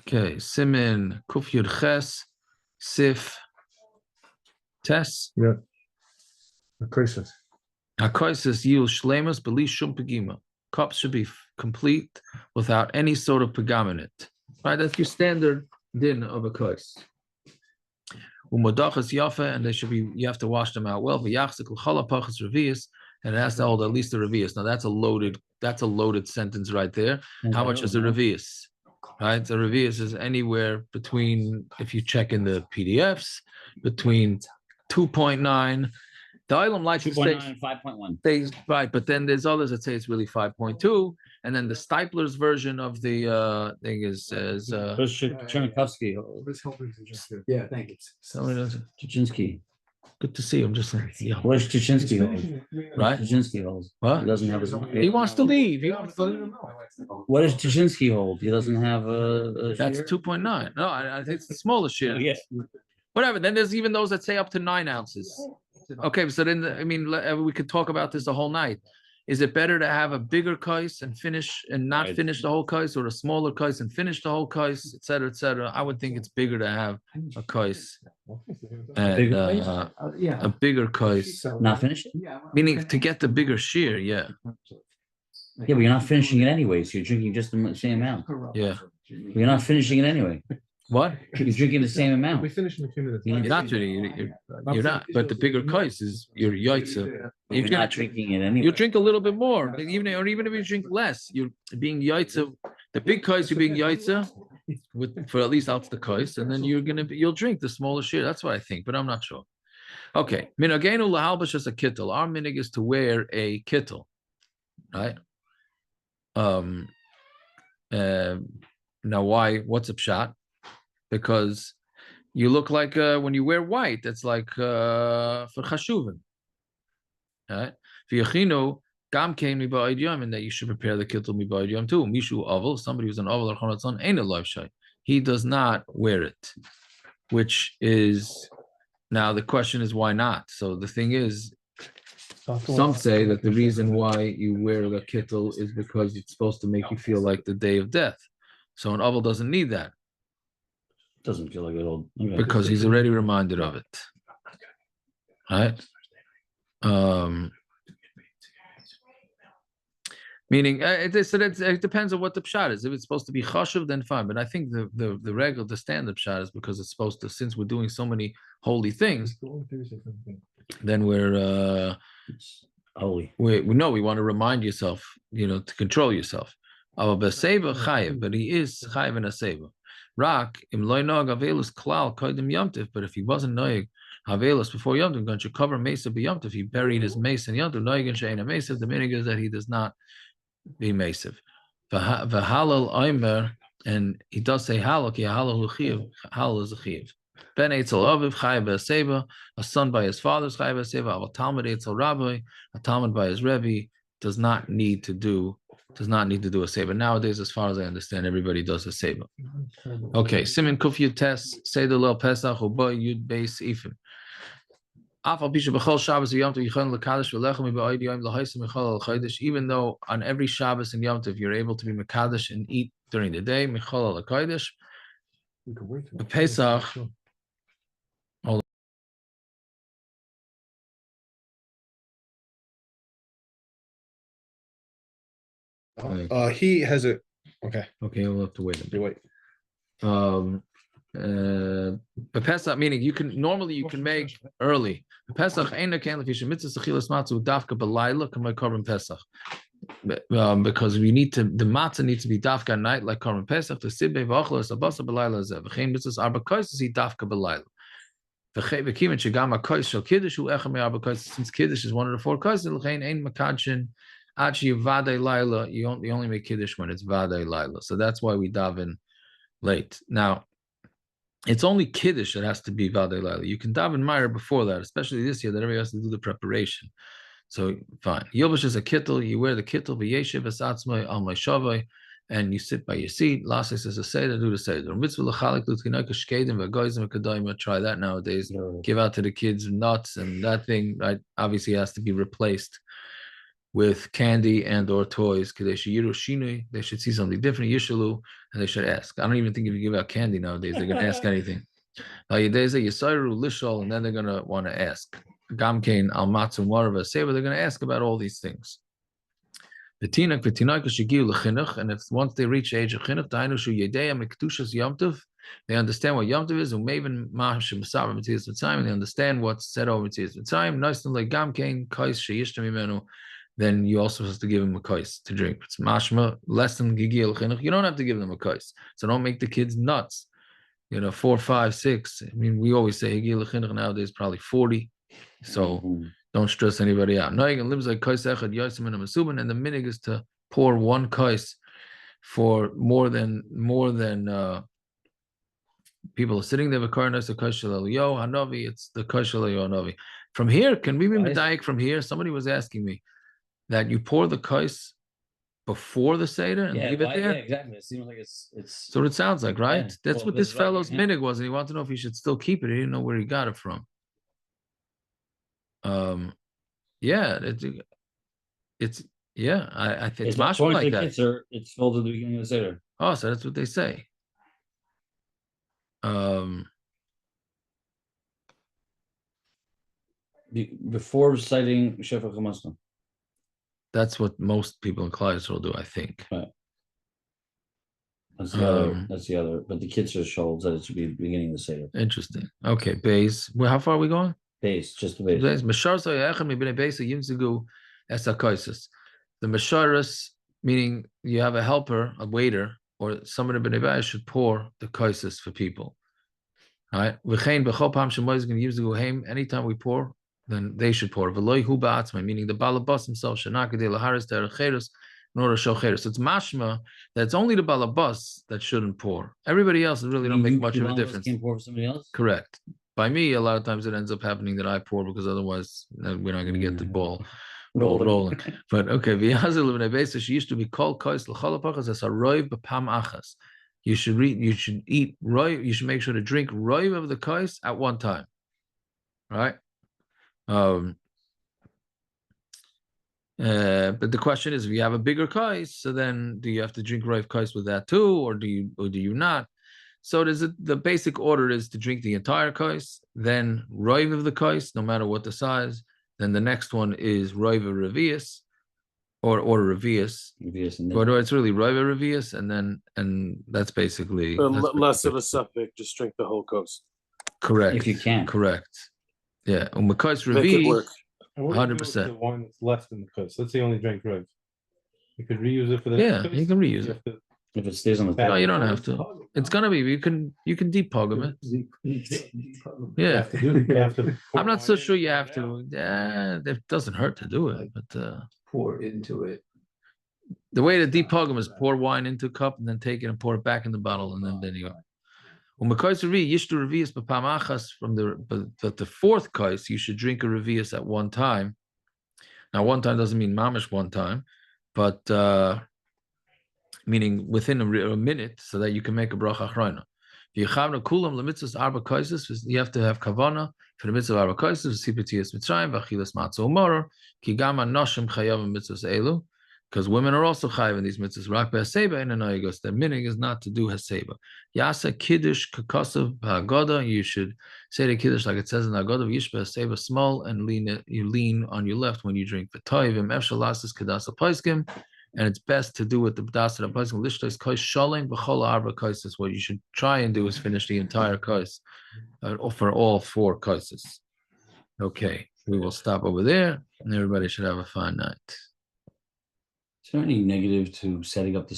Okay, Simin Kuf Yud Ches Sif Tes. Yeah. Akosis. Hakoisis Yil Shlemus Beli Shum Pegima. Cups should be complete without any sort of pegam in it. Right, that's your standard din of a kois. Umodachas yafa, and they should be. You have to wash them out well. V'yachzik l'chalapachas revius, and it has to hold at least a revius. Now that's a loaded sentence right there. How much is a revius? Right, the revius is anywhere between, if you check in the PDFs, between 2.9. The Ilam likes to say 5.1. Right, but then there's others that say it's really 5.2, and then the Stipler's version of the thing is Chernikovsky. Yeah, thank you. Tuchinski. Good to see him. Just yeah. What does Tuchinski hold? Right? Tuchinski holds. What? He doesn't have his. He wants to leave. What does Tuchinski hold? He doesn't have a That's share? 2.9. No, I think it's the smallest share. Yes. Whatever. Then there's even those that say up to 9 ounces. Okay, so then I mean we could talk about this the whole night. Is it better to have a bigger kais and not finish the whole kais, or a smaller kais and finish the whole kais, etc., etc.? I would think it's bigger to have a kais and a bigger kais, Not finished? meaning to get the bigger shear. Yeah, Yeah, but you're not finishing it anyway, so you're drinking just the same amount. yeah. You're not finishing it anyway. What? You're drinking the same amount. We finished in the cumulative. You're not really. You're not. But the bigger kais is your yaitza. You're not drinking it anyway. You drink a little bit more, even if you drink less, you're being yaitza. The big kais you're being yaitza for at least out the kais, and then you'll drink the smaller share. That's what I think, but I'm not sure. Okay, minagenu lahalbash is a kittel. Our minig is to wear a kittel, right? Now why? What's a pshat? Because you look like when you wear white, it's like for chashuvin. Right? V'yachinu gam came mi'ba'id yom, and that you should prepare the kittel mi'ba'id yom too. Mishu aval, somebody who's an aval or chonatzon ain't a live shay. He does not wear it, which is now the question is why not? So the thing is, some say that the reason why you wear the kittel is because it's supposed to make you feel like the day of death. So an aval doesn't need that. Doesn't feel like it old. Okay. Because he's already reminded of it. Right? Meaning, it depends on what the pshat is. If it's supposed to be chashuv, then fine. But I think the standard pshat is because it's supposed to, since we're doing so many holy things, then we're holy. We want to remind yourself, to control yourself. But he is chayiv in a seva. Rak im loy nog avelus klal koydem yomtiv. But if he wasn't noig avelus before yomtiv, going to cover mesa b'yomtiv. He buried his mace in yomtiv. Noigin she'ena mesa. The meaning is that he does not be mesiv. V'halal oimer, and he does say halal ki halal luchiv. Halal is a chiv. Ben etzel aviv chayiv b'aseva. A son by his father's chayiv b'aseva. Aval talmud etzel rabbi. A talmud by his rebbe does not need to do a seva. Nowadays, as far as I understand, everybody does a seva. Okay, Simin Kuf Yud Tes, Seder Leil Pesach, Uba Yud Beis Ifim. Even though on every Shabbos and Yom Tov you're able to be Mekadesh and eat during the day, Michal al-Kodesh, Pesach. He has a okay. We'll have to wait a bit. Wait. Pesach, meaning you can make early. Pesach because we need to, the matzah needs to be dafka at night like korban Pesach. The sibbe v'achlos abasa b'layla zeh. V'chein mitzvahs arba kosos he dafka b'layla. V'chein shegam ha'kos shel kiddush hu echem me'arba kosos. Since kiddush is one of the 4 kosos, l'chein ein makadshin. Actually, Vadei Laila, you only make Kiddush when it's Vadei Laila. So that's why we daven late. Now, it's only Kiddush that has to be Vadei Laila. You can daven Meir before that, especially this year that everybody has to do the preparation. So, fine. Yilbush is a kittel, you wear the kittel, v'yeshiv esatzmai al shavai, and you sit by your seat. Lasis is a seder, do the seder. Mitzvah l'chalik l'tkinaka shkedim v'goizim v'kadayim. Try that nowadays. Give out to the kids nuts and that thing, right? Obviously has to be replaced. with candy and or toys. They should see something different, yishalu, and they should ask. I don't even think if you give out candy nowadays, they're going to ask anything. And then they're going to want to ask. Gamkein al matzum warava seva, they're going to ask about all these things. And if once they reach the age of chinuch, they understand what Yom Tov is, and they understand what's said over Mitzias B'Tzayim. Then you also have to give them a kais to drink. It's mashma less than gigil chinuch. You don't have to give them a kais, so don't make the kids nuts. 4, 5, 6. I mean, we always say gigil chinuch nowadays probably 40. So don't stress anybody out. And the minig is to pour one kais for more than people are sitting there. It's the kais hanavi. From here, can we be medayik from here? Somebody was asking me that you pour the kais before the seder and leave it there. Yeah, exactly. It seems like it's. So what it sounds like, right? Yeah. That's what this fellow's minig was, and he wanted to know if he should still keep it. He didn't know where he got it from. Yeah, I think it's mashma like that. Kitzur, it's filled at the beginning of the seder. Oh, so that's what they say. Before reciting Shefa Chamasna. That's what most people in Klal will do, I think. Right. That's the other. But the Kitzur shows that it should be the beginning of the seder. Interesting. Okay, base. Well, how far are we going? Base, just the base. The Mesharis, meaning you have a helper, a waiter, or somebody b'nei should pour the kaisis for people. All right. Anytime we pour, then they should pour. Meaning the balabas himself in order to show cheres. So it's mashma that it's only the balabas that shouldn't pour. Everybody else really don't make much of a difference. Can't pour for somebody else? Correct. By me, a lot of times it ends up happening that I pour because otherwise we're not going to get the ball rolling. But okay, she used to be called kais l'chalapachas as a roiv b'pam achas. You should eat roiv. You should make sure to drink roiv of the kais at one time. Right. But the question is, if you have a bigger kais, so then do you have to drink roiv kais with that too, or do you not? So the basic order is to drink the entire kais, then roiv of the kais, no matter what the size. Then the next one is roiv revius, or revius. But it's really roiv revius, and that's basically less of a suffix. Just drink the whole kos. Correct. If you can. Correct. Yeah. Kais Make it work. 100%. The wine that's left in the kos. Let's say you only drank roiv. You could reuse it for the. Yeah, you can reuse it. If it stays on the. No, you don't have to. It's gonna be. You can deep pog them it. Yeah. I'm not so sure you have to. Yeah, it doesn't hurt to do it, but pour into it. The way to deep pog them is pour wine into a cup and then take it and pour it back in the bottle, and then you go. From the fourth kais, you should drink a revius at one time. Now, one time doesn't mean mamish one time, but meaning within a minute, so that you can make a bracha achrona. You have to have kavana for the mitzvah arba kaises, sipetiyas mitzrayim, v'achilas matzah u'moror, ki gam hanoshim chayav mitzvahs elu, because women are also chayav in these mitzvahs. Rak be'haseba in anayigos. Their minig is not to do haseba. Yasa kiddush kakasav ha'agoda. You should say the kiddush like it says in the Agoda. Yishba haseba small, and you lean on your left when you drink. V'toivim efshalasas kedasa paiskim. And it's best to do with the b'das and paiskim lishtos kais shaling b'chol arba kaises. What you should try and do is finish the entire kais for all 4 kaises. Okay, we will stop over there, and everybody should have a fine night. Is there any negative to setting up the